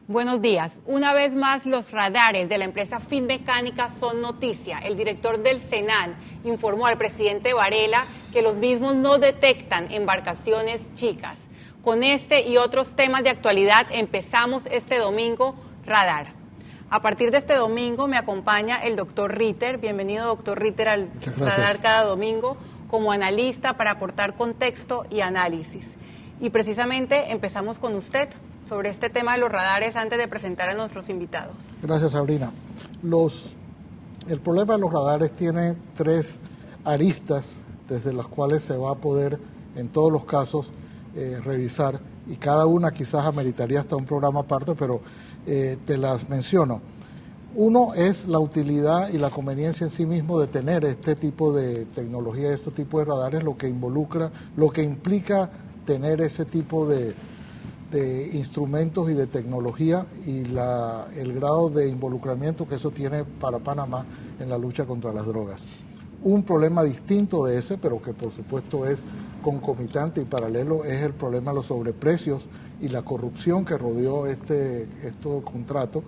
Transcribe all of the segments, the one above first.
Buenos días. Una vez más, los radares de la empresa Finmecánica son noticia. El director del SENAN informó al presidente Varela que los mismos no detectan embarcaciones chicas. Con este y otros temas de actualidad empezamos este domingo Radar. A partir de este domingo me acompaña el doctor Ritter. Bienvenido, doctor Ritter, al Radar cada domingo como analista para aportar contexto y análisis. Y precisamente empezamos con usted sobre este tema de los radares antes de presentar a nuestros invitados. Gracias, Sabrina. El problema de los radares tiene tres aristas desde las cuales se va a poder, en todos los casos, revisar, y cada una quizás ameritaría hasta un programa aparte, pero te las menciono. Uno es la utilidad y la conveniencia en sí mismo de tener este tipo de tecnología, este tipo de radares, lo que implica tener ese tipo de instrumentos y de tecnología y el grado de involucramiento que eso tiene para Panamá en la lucha contra las drogas. Un problema distinto de ese, pero que por supuesto es concomitante y paralelo, es el problema de los sobreprecios y la corrupción que rodeó estos contratos.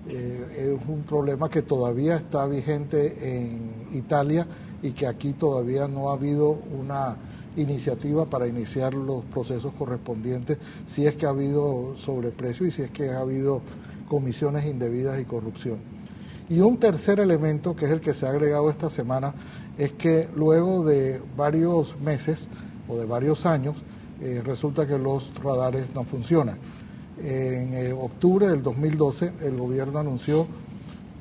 Es un problema que todavía está vigente en Italia y que aquí todavía no ha habido una iniciativa para iniciar los procesos correspondientes si es que ha habido sobreprecio y si es que ha habido comisiones indebidas y corrupción. Y un tercer elemento, que es el que se ha agregado esta semana, es que luego de varios meses o de varios años, resulta que los radares no funcionan. En octubre del 2012, el gobierno anunció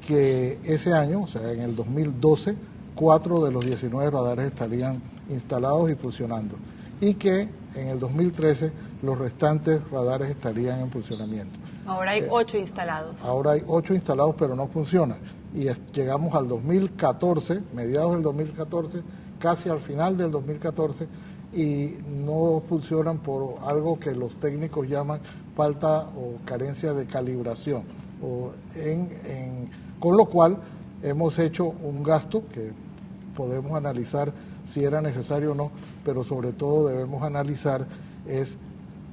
que ese año, o sea, en el 2012, 4 de los 19 radares estarían instalados y funcionando, y que en el 2013 los restantes radares estarían en funcionamiento. Ahora hay 8 instalados. Ahora hay 8 instalados, pero no funcionan. Y llegamos al 2014, mediados del 2014, casi al final del 2014, y no funcionan por algo que los técnicos llaman falta o carencia de calibración. Con lo cual hemos hecho un gasto que podremos analizar si era necesario o no, pero sobre todo debemos analizar es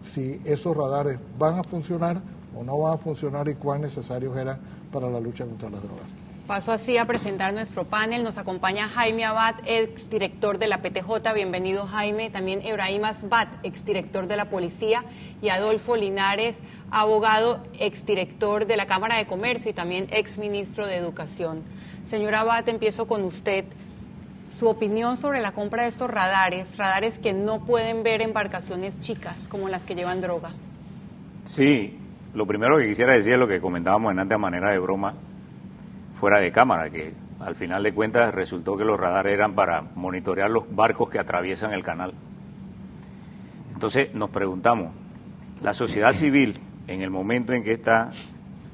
si esos radares van a funcionar o no van a funcionar y cuán necesarios eran para la lucha contra las drogas. Paso así a presentar nuestro panel. Nos acompaña Jaime Abad, exdirector de la PTJ. Bienvenido, Jaime. También Ebrahim Asbat, exdirector de la Policía, y Adolfo Linares, abogado, exdirector de la Cámara de Comercio y también exministro de Educación. Señor Abad, empiezo con usted. Su opinión sobre la compra de estos radares que no pueden ver embarcaciones chicas como las que llevan droga. Sí, lo primero que quisiera decir es lo que comentábamos antes a manera de broma, fuera de cámara, que al final de cuentas resultó que los radares eran para monitorear los barcos que atraviesan el canal. Entonces nos preguntamos, la sociedad civil, en el momento en que esta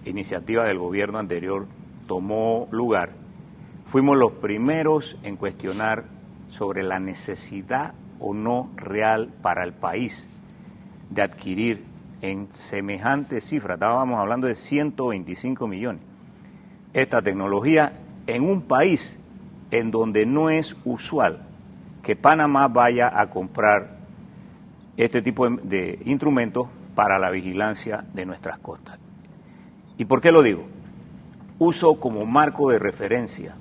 iniciativa del gobierno anterior tomó lugar, fuimos los primeros en cuestionar sobre la necesidad o no real para el país de adquirir en semejante cifra, estábamos hablando de 125 millones, esta tecnología en un país en donde no es usual que Panamá vaya a comprar este tipo de instrumentos para la vigilancia de nuestras costas. ¿Y por qué lo digo? Uso como marco de referencia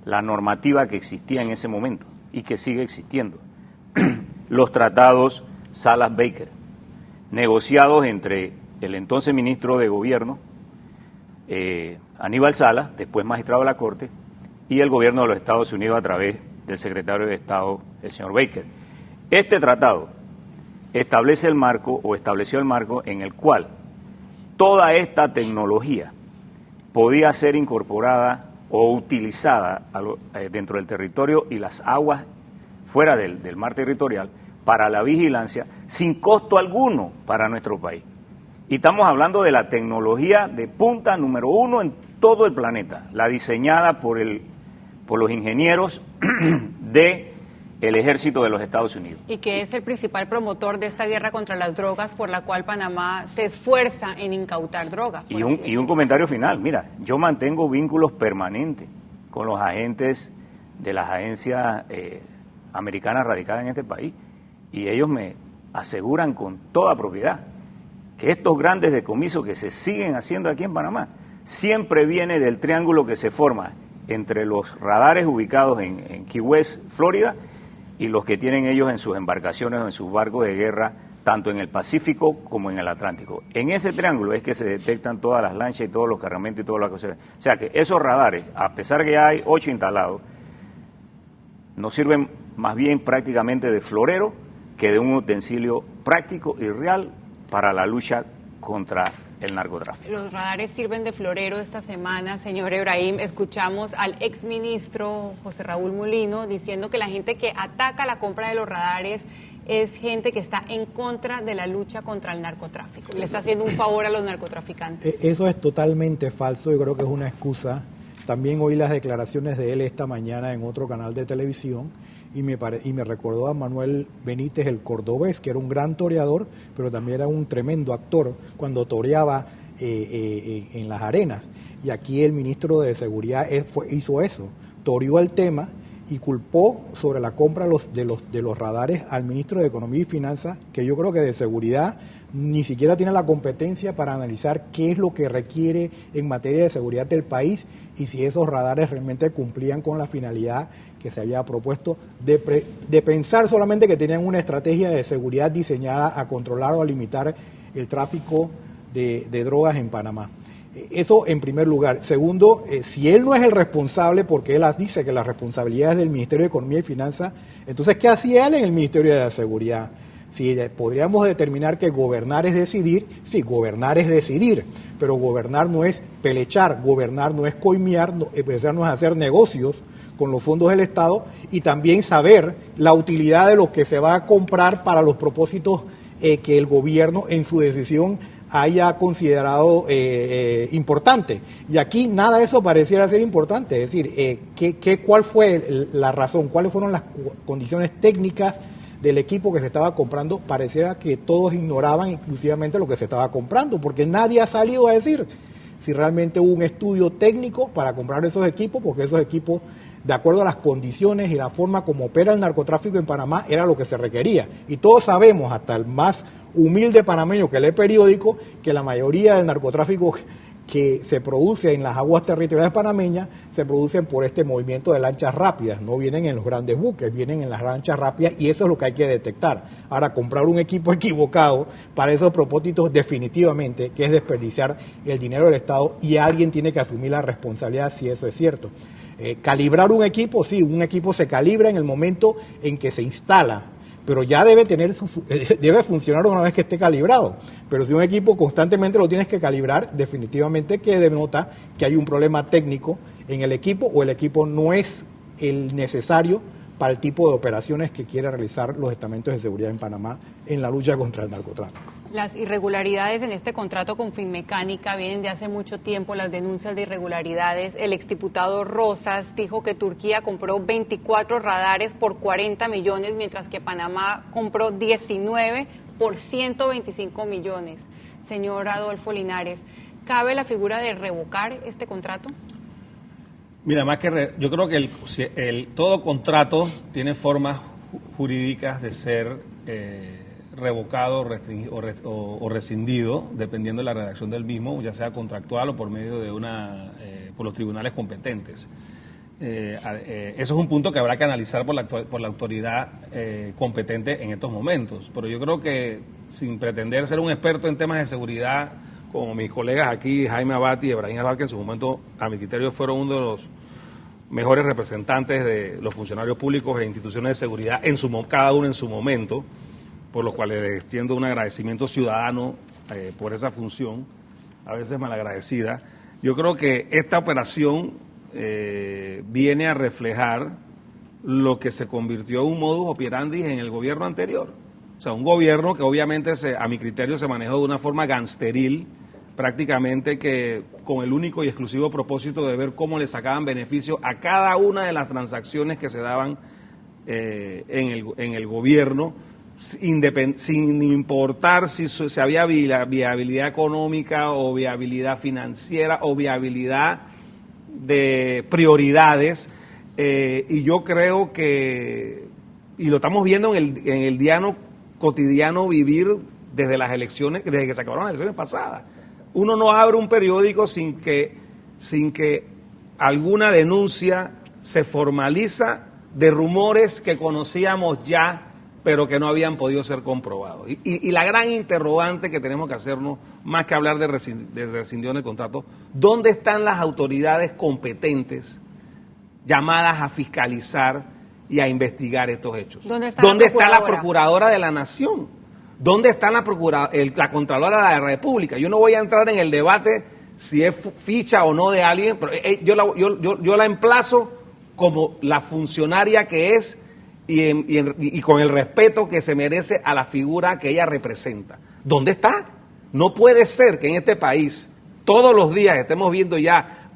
la normativa que existía en ese momento y que sigue existiendo. Los tratados Salas-Baker, negociados entre el entonces ministro de Gobierno, Aníbal Salas, después magistrado de la Corte, y el gobierno de los Estados Unidos a través del secretario de Estado, el señor Baker. Este tratado estableció el marco en el cual toda esta tecnología podía ser incorporada o utilizada dentro del territorio y las aguas fuera del mar territorial para la vigilancia sin costo alguno para nuestro país. Y estamos hablando de la tecnología de punta número 1 en todo el planeta, la diseñada por los ingenieros del Ejército de los Estados Unidos. Y que es el principal promotor de esta guerra contra las drogas, por la cual Panamá se esfuerza en incautar drogas. Y un comentario final, mira, yo mantengo vínculos permanentes con los agentes de las agencias americanas radicadas en este país, y ellos me aseguran con toda propiedad que estos grandes decomisos que se siguen haciendo aquí en Panamá siempre viene del triángulo que se forma entre los radares ubicados en Key West, Florida, y los que tienen ellos en sus embarcaciones o en sus barcos de guerra, tanto en el Pacífico como en el Atlántico. En ese triángulo es que se detectan todas las lanchas y todos los cargamentos y todas las cosas. O sea que esos radares, a pesar que ya hay 8 instalados, nos sirven más bien prácticamente de florero que de un utensilio práctico y real para la lucha contra el narcotráfico. Los radares sirven de florero esta semana, señor Ebrahim. Escuchamos al exministro José Raúl Mulino diciendo que la gente que ataca la compra de los radares es gente que está en contra de la lucha contra el narcotráfico. Le está haciendo un favor a los narcotraficantes. Eso es totalmente falso. Yo creo que es una excusa. También oí las declaraciones de él esta mañana en otro canal de televisión y me recordó a Manuel Benítez, el cordobés, que era un gran toreador, pero también era un tremendo actor cuando toreaba en las arenas. Y aquí el ministro de Seguridad hizo eso, toreó el tema y culpó sobre la compra de los radares al ministro de Economía y Finanzas, que yo creo que de seguridad ni siquiera tiene la competencia para analizar qué es lo que requiere en materia de seguridad del país y si esos radares realmente cumplían con la finalidad que se había propuesto de pensar solamente que tenían una estrategia de seguridad diseñada a controlar o a limitar el tráfico de drogas en Panamá. Eso en primer lugar. Segundo, si él no es el responsable, porque él dice que la responsabilidad es del Ministerio de Economía y Finanzas, entonces ¿qué hacía él en el Ministerio de la Seguridad? Si podríamos determinar que gobernar es decidir, sí, gobernar es decidir, pero gobernar no es pelechar, gobernar no es coimear, no es hacer negocios con los fondos del Estado y también saber la utilidad de lo que se va a comprar para los propósitos que el gobierno en su decisión haya considerado importante. Y aquí nada de eso pareciera ser importante. Es decir, ¿cuál fue la razón? ¿Cuáles fueron las condiciones técnicas del equipo que se estaba comprando? Pareciera que todos ignoraban inclusivamente lo que se estaba comprando, porque nadie ha salido a decir si realmente hubo un estudio técnico para comprar esos equipos, porque esos equipos, de acuerdo a las condiciones y la forma como opera el narcotráfico en Panamá, era lo que se requería. Y todos sabemos, hasta el más humilde panameño que lee periódico, que la mayoría del narcotráfico que se produce en las aguas territoriales panameñas se producen por este movimiento de lanchas rápidas, no vienen en los grandes buques, vienen en las lanchas rápidas y eso es lo que hay que detectar. Ahora, comprar un equipo equivocado para esos propósitos definitivamente que es desperdiciar el dinero del Estado y alguien tiene que asumir la responsabilidad si eso es cierto. Calibrar un equipo, sí, un equipo se calibra en el momento en que se instala, pero ya debe funcionar una vez que esté calibrado. Pero si un equipo constantemente lo tienes que calibrar, definitivamente que denota que hay un problema técnico en el equipo o el equipo no es el necesario para el tipo de operaciones que quiere realizar los estamentos de seguridad en Panamá en la lucha contra el narcotráfico. Las irregularidades en este contrato con Finmecánica vienen de hace mucho tiempo, las denuncias de irregularidades. El exdiputado Rosas dijo que Turquía compró 24 radares por 40 millones, mientras que Panamá compró 19 por 125 millones. Señor Adolfo Linares, ¿cabe la figura de revocar este contrato? Mira, más que yo creo que todo contrato tiene formas jurídicas de ser revocado o rescindido, dependiendo de la redacción del mismo, ya sea contractual o por medio de por los tribunales competentes. Eso es un punto que habrá que analizar por la autoridad competente en estos momentos. Pero yo creo que, sin pretender ser un experto en temas de seguridad, como mis colegas aquí, Jaime Abati y Ebrahim Abad, que en su momento, a mi criterio, fueron uno de los mejores representantes de los funcionarios públicos e instituciones de seguridad, cada uno en su momento, por lo cual les extiendo un agradecimiento ciudadano por esa función, a veces malagradecida. Yo creo que esta operación viene a reflejar lo que se convirtió en un modus operandi en el gobierno anterior. O sea, un gobierno que obviamente, a mi criterio, se manejó de una forma gangsteril, prácticamente que con el único y exclusivo propósito de ver cómo le sacaban beneficio a cada una de las transacciones que se daban en el gobierno, sin importar si había viabilidad económica o viabilidad financiera o viabilidad de prioridades. Y yo creo que, y lo estamos viendo en el diario cotidiano vivir desde las elecciones, desde que se acabaron las elecciones pasadas. Uno no abre un periódico sin que alguna denuncia se formaliza de rumores que conocíamos ya, pero que no habían podido ser comprobados. Y la gran interrogante que tenemos que hacernos, más que hablar de rescisión del contrato, ¿dónde están las autoridades competentes llamadas a fiscalizar y a investigar estos hechos? ¿Dónde está la Procuradora de la Nación? ¿Dónde está la Contralora de la República? Yo no voy a entrar en el debate si es ficha o no de alguien, pero yo la emplazo como la funcionaria que es y con el respeto que se merece a la figura que ella representa. ¿Dónde está? No puede ser que en este país todos los días estemos viendo ya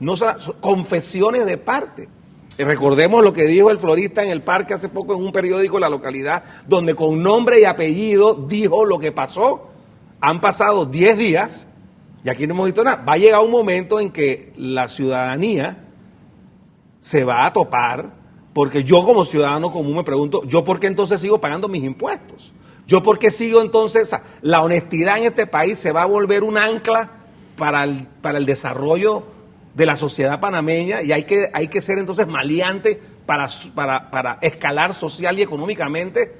confesiones de parte. Recordemos lo que dijo el florista en el parque hace poco en un periódico de la localidad, donde con nombre y apellido dijo lo que pasó. Han pasado 10 días y aquí no hemos visto nada. Va a llegar un momento en que la ciudadanía se va a topar, porque yo como ciudadano común me pregunto, ¿yo por qué entonces sigo pagando mis impuestos? ¿Yo por qué sigo entonces? La honestidad en este país se va a volver un ancla para el desarrollo de la sociedad panameña y hay que ser entonces maleante para escalar social y económicamente.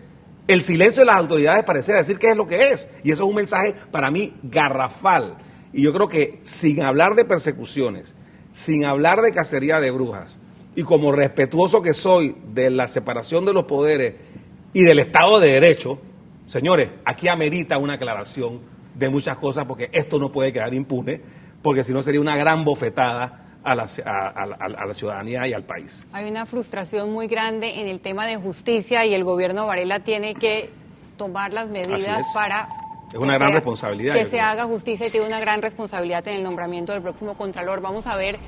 El silencio de las autoridades pareciera decir qué es lo que es, y eso es un mensaje para mí garrafal. Y yo creo que sin hablar de persecuciones, sin hablar de cacería de brujas, y como respetuoso que soy de la separación de los poderes y del Estado de Derecho, señores, aquí amerita una aclaración de muchas cosas, porque esto no puede quedar impune, porque si no sería una gran bofetada a la ciudadanía y al país. Hay una frustración muy grande en el tema de justicia y el gobierno Varela tiene que tomar las medidas para... Es una gran responsabilidad. Que se haga justicia y tiene una gran responsabilidad en el nombramiento del próximo Contralor. Vamos a ver,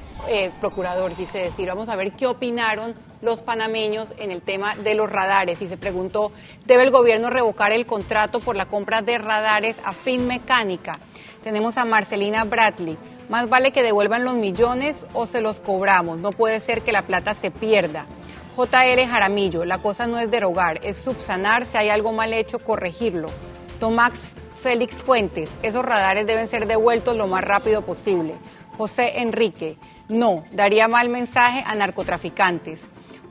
procurador, quise decir, vamos a ver qué opinaron los panameños en el tema de los radares. Y se preguntó, ¿debe el gobierno revocar el contrato por la compra de radares a Finmecánica? Tenemos a Marcelina Bradley. Más vale que devuelvan los millones o se los cobramos. No puede ser que la plata se pierda. JL Jaramillo, la cosa no es derogar, es subsanar. Si hay algo mal hecho, corregirlo. Tomás Félix Fuentes, esos radares deben ser devueltos lo más rápido posible. José Enrique, no, daría mal mensaje a narcotraficantes.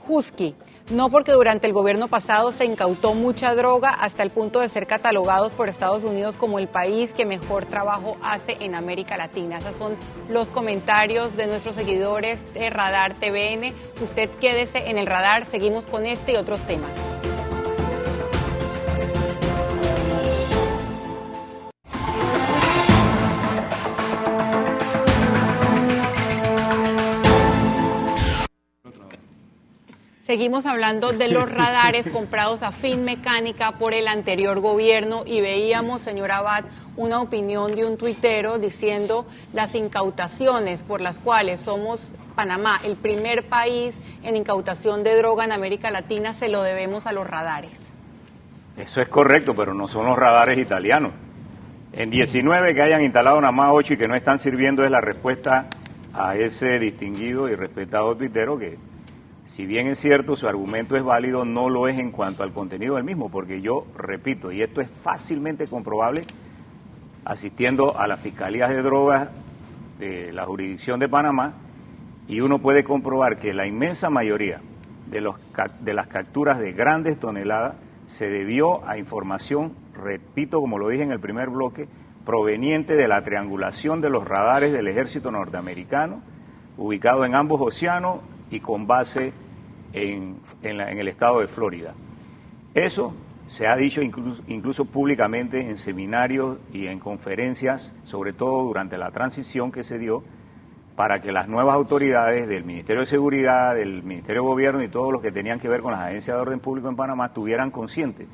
Husky, no, porque durante el gobierno pasado se incautó mucha droga hasta el punto de ser catalogados por Estados Unidos como el país que mejor trabajo hace en América Latina. Esos son los comentarios de nuestros seguidores de Radar TVN. Usted quédese en el radar, seguimos con este y otros temas. Seguimos hablando de los radares comprados a Finmecánica por el anterior gobierno y veíamos, señor Abad, una opinión de un tuitero diciendo las incautaciones por las cuales somos Panamá el primer país en incautación de droga en América Latina se lo debemos a los radares. Eso es correcto, pero no son los radares italianos. En 19 que hayan instalado nada más 8 y que no están sirviendo es la respuesta a ese distinguido y respetado tuitero que, si bien es cierto, su argumento es válido, no lo es en cuanto al contenido del mismo, porque yo repito, y esto es fácilmente comprobable, asistiendo a las fiscalías de drogas de la jurisdicción de Panamá, y uno puede comprobar que la inmensa mayoría de las capturas de grandes toneladas se debió a información, repito, como lo dije en el primer bloque, proveniente de la triangulación de los radares del ejército norteamericano, ubicado en ambos océanos, y con base en el estado de Florida. Eso se ha dicho incluso públicamente en seminarios y en conferencias, sobre todo durante la transición que se dio, para que las nuevas autoridades del Ministerio de Seguridad, del Ministerio de Gobierno y todos los que tenían que ver con las agencias de orden público en Panamá estuvieran conscientes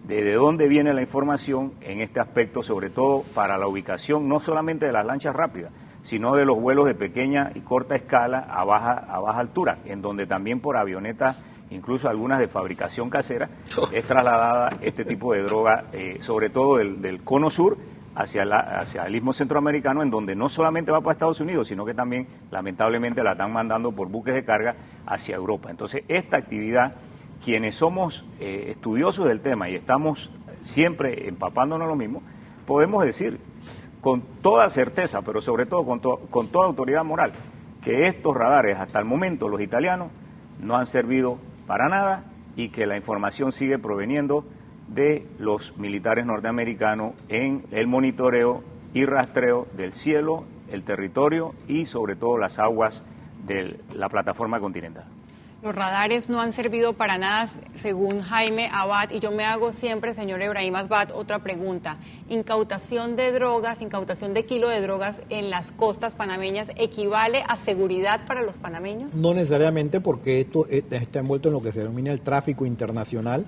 de dónde viene la información en este aspecto, sobre todo para la ubicación no solamente de las lanchas rápidas, sino de los vuelos de pequeña y corta escala a baja altura, en donde también por avionetas, incluso algunas de fabricación casera, es trasladada este tipo de droga, sobre todo del cono sur hacia el istmo centroamericano, en donde no solamente va para Estados Unidos, sino que también lamentablemente la están mandando por buques de carga hacia Europa. Entonces, esta actividad, quienes somos estudiosos del tema y estamos siempre empapándonos lo mismo, podemos decir con toda certeza, pero sobre todo con toda autoridad moral, que estos radares hasta el momento, los italianos, no han servido para nada y que la información sigue proveniendo de los militares norteamericanos en el monitoreo y rastreo del cielo, el territorio y sobre todo las aguas de la plataforma continental. Los radares no han servido para nada, según Jaime Abad, y yo me hago siempre, señor Ebrahim Abad, otra pregunta. ¿Incautación de drogas, incautación de kilo de drogas en las costas panameñas equivale a seguridad para los panameños? No necesariamente, porque esto está envuelto en lo que se denomina el tráfico internacional,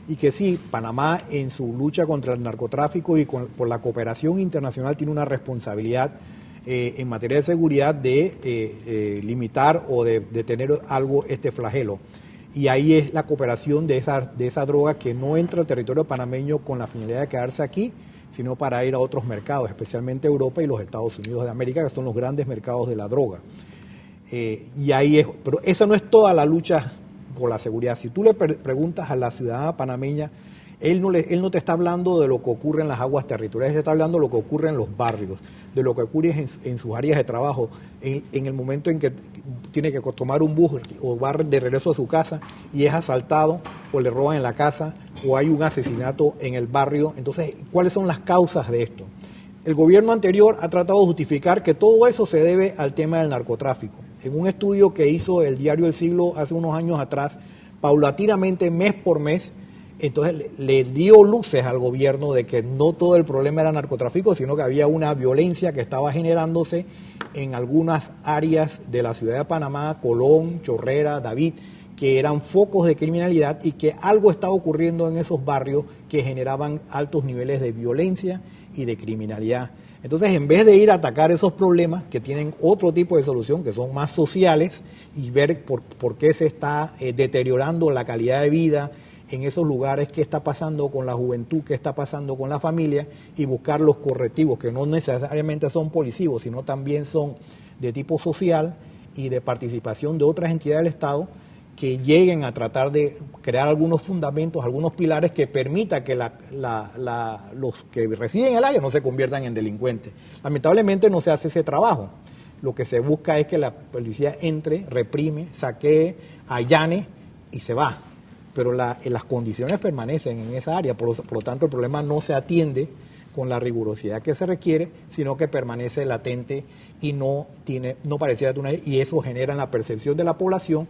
y que sí, Panamá en su lucha contra el narcotráfico y por la cooperación internacional tiene una responsabilidad en materia de seguridad de limitar o de detener algo este flagelo. Y ahí es la cooperación de esa droga que no entra al territorio panameño con la finalidad de quedarse aquí, sino para ir a otros mercados, especialmente Europa y los Estados Unidos de América, que son los grandes mercados de la droga. Y ahí es, pero esa no es toda la lucha por la seguridad. Si tú le preguntas a la ciudadana panameña, él no te está hablando de lo que ocurre en las aguas territoriales, te está hablando de lo que ocurre en los barrios, de lo que ocurre en sus áreas de trabajo, en el momento en que tiene que tomar un bus o va de regreso a su casa y es asaltado o le roban en la casa o hay un asesinato en el barrio. Entonces, ¿cuáles son las causas de esto? El gobierno anterior ha tratado de justificar que todo eso se debe al tema del narcotráfico. En un estudio que hizo el diario El Siglo hace unos años atrás, paulatinamente, mes por mes, entonces le dio luces al gobierno de que no todo el problema era narcotráfico, sino que había una violencia que estaba generándose en algunas áreas de la ciudad de Panamá, Colón, Chorrera, David, que eran focos de criminalidad y que algo estaba ocurriendo en esos barrios que generaban altos niveles de violencia y de criminalidad. Entonces, en vez de ir a atacar esos problemas que tienen otro tipo de solución, que son más sociales, y ver por qué se está deteriorando la calidad de vida en esos lugares, qué está pasando con la juventud, qué está pasando con la familia, y buscar los correctivos, que no necesariamente son policivos, sino también son de tipo social y de participación de otras entidades del Estado, que lleguen a tratar de crear algunos fundamentos, algunos pilares que permitan que los que residen en el área no se conviertan en delincuentes. Lamentablemente no se hace ese trabajo. Lo que se busca es que la policía entre, reprime, saquee, allane y se va. Pero las condiciones permanecen en esa área, por lo tanto el problema no se atiende con la rigurosidad que se requiere, sino que permanece latente y no pareciera tener, y eso genera en la percepción de la población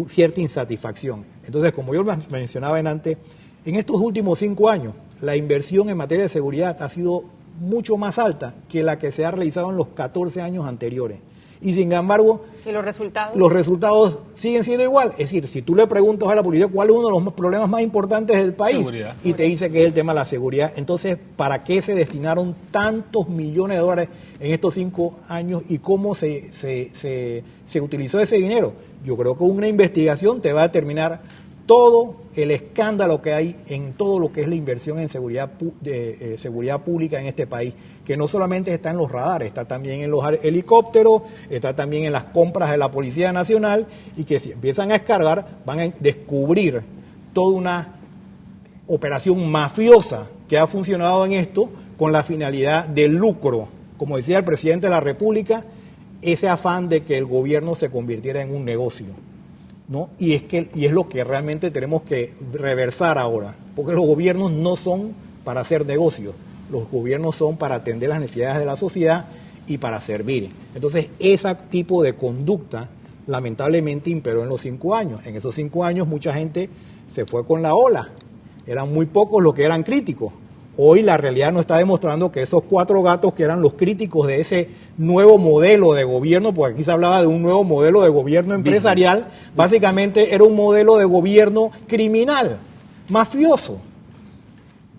cierta insatisfacción. Entonces, como yo mencionaba antes, en estos últimos 5 años, la inversión en materia de seguridad ha sido mucho más alta que la que se ha realizado en los 14 años anteriores. Y sin embargo, ¿y los resultados? Los resultados siguen siendo igual. Es decir, si tú le preguntas a la policía cuál es uno de los problemas más importantes del país, seguridad, y te dice que es el tema de la seguridad, entonces, ¿para qué se destinaron tantos millones de dólares en estos 5 años y cómo se utilizó ese dinero? Yo creo que una investigación te va a determinar todo el escándalo que hay en todo lo que es la inversión en seguridad pública en este país, que no solamente está en los radares, está también en los helicópteros, está también en las compras de la Policía Nacional, y que si empiezan a escarbar van a descubrir toda una operación mafiosa que ha funcionado en esto con la finalidad de lucro. Como decía el presidente de la República, ese afán de que el gobierno se convirtiera en un negocio, ¿no? Y es lo que realmente tenemos que reversar ahora, porque los gobiernos no son para hacer negocios, los gobiernos son para atender las necesidades de la sociedad y para servir. Entonces, ese tipo de conducta lamentablemente imperó en los 5 años. En esos 5 años mucha gente se fue con la ola, eran muy pocos los que eran críticos. Hoy la realidad nos está demostrando que esos 4 gatos que eran los críticos de ese nuevo modelo de gobierno, porque aquí se hablaba de un nuevo modelo de gobierno empresarial, básicamente era un modelo de gobierno criminal, mafioso,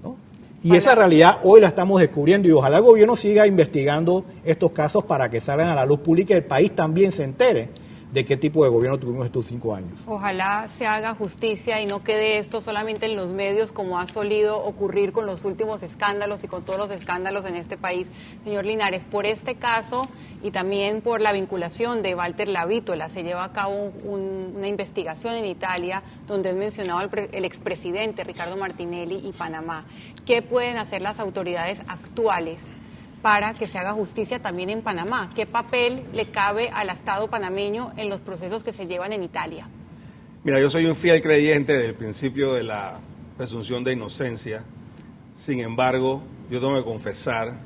¿no? Y esa realidad hoy la estamos descubriendo, y ojalá el gobierno siga investigando estos casos para que salgan a la luz pública y el país también se entere. de qué tipo de gobierno tuvimos estos 5 años. Ojalá se haga justicia y no quede esto solamente en los medios como ha solido ocurrir con los últimos escándalos y con todos los escándalos en este país. Señor Linares, por este caso y también por la vinculación de Walter Lavítola, se lleva a cabo una investigación en Italia donde es mencionado el expresidente Ricardo Martinelli y Panamá. ¿Qué pueden hacer las autoridades actuales para que se haga justicia también en Panamá? ¿Qué papel le cabe al Estado panameño en los procesos que se llevan en Italia? Mira, yo soy un fiel creyente del principio de la presunción de inocencia. Sin embargo, yo tengo que confesar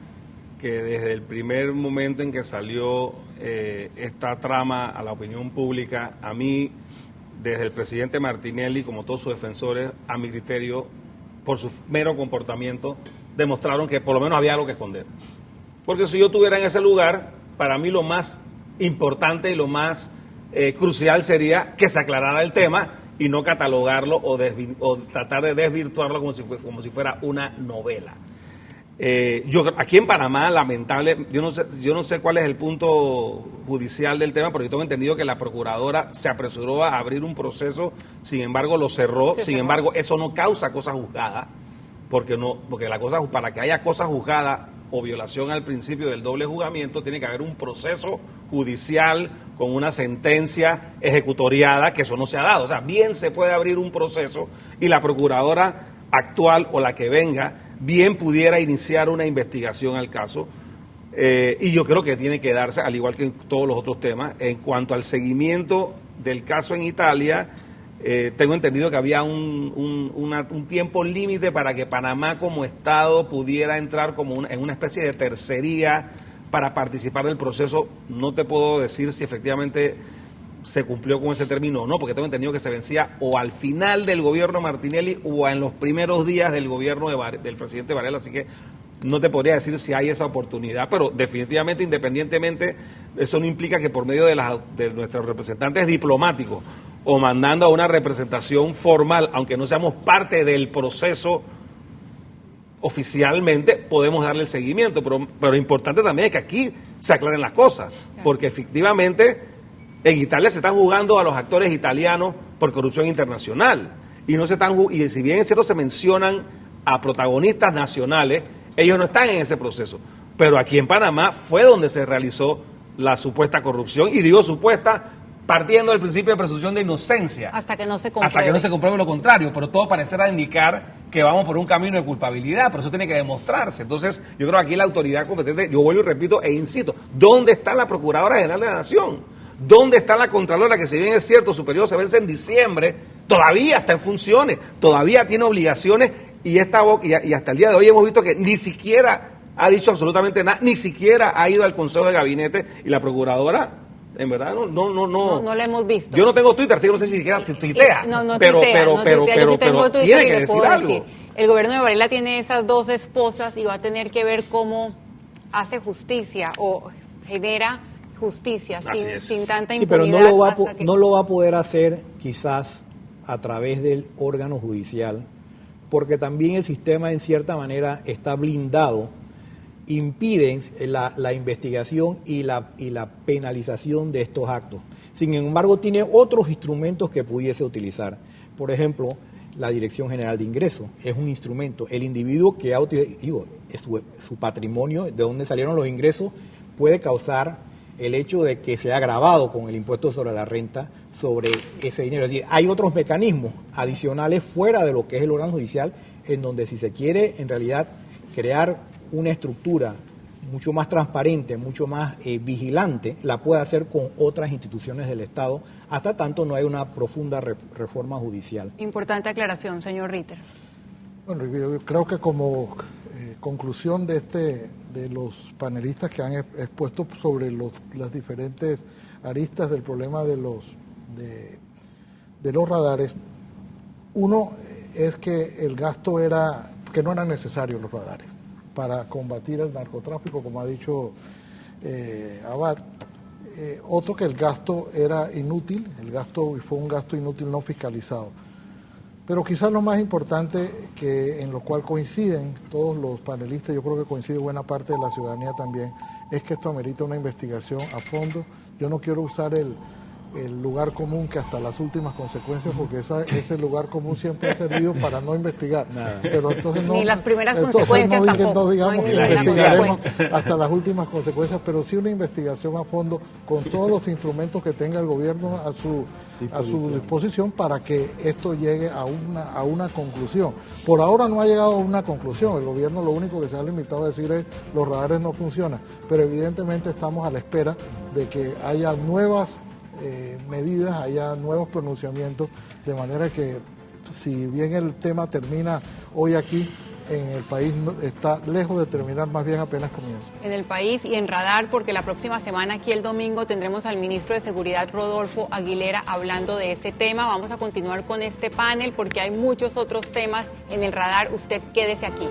que desde el primer momento en que salió esta trama a la opinión pública, a mí, desde el presidente Martinelli, como todos sus defensores, a mi criterio, por su mero comportamiento, demostraron que por lo menos había algo que esconder. Porque si yo estuviera en ese lugar, para mí lo más importante y lo más crucial sería que se aclarara el tema y no catalogarlo o tratar de desvirtuarlo como si fuera una novela. Aquí en Panamá, lamentable, yo no sé cuál es el punto judicial del tema, pero yo tengo entendido que la procuradora se apresuró a abrir un proceso, sin embargo lo cerró, sin embargo eso no causa cosa juzgada, porque la cosa, para que haya cosa juzgada o violación al principio del doble juzgamiento, tiene que haber un proceso judicial con una sentencia ejecutoriada, que eso no se ha dado. O sea, bien se puede abrir un proceso y la procuradora actual o la que venga, bien pudiera iniciar una investigación al caso. Y yo creo que tiene que darse, al igual que en todos los otros temas. En cuanto al seguimiento del caso en Italia, tengo entendido que había un tiempo límite para que Panamá como Estado pudiera entrar en una especie de tercería para participar del proceso. No te puedo decir si efectivamente se cumplió con ese término o no, porque tengo entendido que se vencía o al final del gobierno Martinelli o en los primeros días del gobierno del presidente Varela, así que no te podría decir si hay esa oportunidad, pero definitivamente, independientemente, eso no implica que por medio de nuestros representantes diplomáticos o mandando a una representación formal, aunque no seamos parte del proceso oficialmente, podemos darle el seguimiento, pero importante también es que aquí se aclaren las cosas, porque efectivamente en Italia se están juzgando a los actores italianos por corrupción internacional, y si bien es cierto se mencionan a protagonistas nacionales, ellos no están en ese proceso, pero aquí en Panamá fue donde se realizó la supuesta corrupción, y digo supuesta partiendo del principio de presunción de inocencia. Hasta que no se compruebe. Hasta que no se compruebe lo contrario, pero todo parecerá indicar que vamos por un camino de culpabilidad, pero eso tiene que demostrarse. Entonces, yo creo que aquí la autoridad competente, yo vuelvo y repito e insisto, ¿dónde está la Procuradora General de la Nación? ¿Dónde está la Contralora que, si bien es cierto, su periodo se vence en diciembre, todavía está en funciones, todavía tiene obligaciones y hasta el día de hoy hemos visto que ni siquiera ha dicho absolutamente nada, ni siquiera ha ido al Consejo de Gabinete, y la Procuradora, en verdad, no la hemos visto. Yo no tengo Twitter, así que no sé si siquiera se tuitea. Pero tiene que decir algo. El gobierno de Varela tiene esas dos esposas y va a tener que ver cómo hace justicia o genera justicia sin tanta impunidad. Sí, pero no lo va a poder hacer quizás a través del órgano judicial, porque también el sistema en cierta manera está blindado, impiden la investigación y la penalización de estos actos. Sin embargo, tiene otros instrumentos que pudiese utilizar. Por ejemplo, la Dirección General de Ingresos es un instrumento. El individuo que ha utilizado, su patrimonio, de dónde salieron los ingresos, puede causar el hecho de que se ha grabado con el impuesto sobre la renta sobre ese dinero. Es decir, hay otros mecanismos adicionales fuera de lo que es el órgano judicial, en donde si se quiere en realidad crear una estructura mucho más transparente, mucho más vigilante, la puede hacer con otras instituciones del Estado, hasta tanto no hay una profunda reforma judicial. Importante aclaración, señor Ritter. Bueno, yo creo que como conclusión de los panelistas que han expuesto sobre las diferentes aristas del problema de los radares, uno es que el gasto que no eran necesarios los radares para combatir el narcotráfico, como ha dicho Abad. Otro, que el gasto era inútil, fue un gasto inútil no fiscalizado. Pero quizás lo más importante, en lo cual coinciden todos los panelistas, yo creo que coincide buena parte de la ciudadanía también, es que esto amerita una investigación a fondo. Yo no quiero usar el lugar común que hasta las últimas consecuencias, porque ese lugar común siempre ha servido para no investigar. Nada. Pero entonces no, Ni las primeras entonces consecuencias no, tampoco. no digamos No que hay ninguna investigaremos consecuencia. hasta las últimas consecuencias, pero sí una investigación a fondo con todos los instrumentos que tenga el gobierno a su disposición para que esto llegue a una conclusión. Por ahora no ha llegado a una conclusión. El gobierno lo único que se ha limitado a decir es los radares no funcionan, pero evidentemente estamos a la espera de que haya nuevas medidas, haya nuevos pronunciamientos, de manera que si bien el tema termina hoy aquí, en el país está lejos de terminar, más bien apenas comienza. En el país y en Radar, porque la próxima semana, aquí el domingo, tendremos al ministro de Seguridad, Rodolfo Aguilera, hablando de ese tema. Vamos a continuar con este panel porque hay muchos otros temas en el Radar. Usted quédese aquí.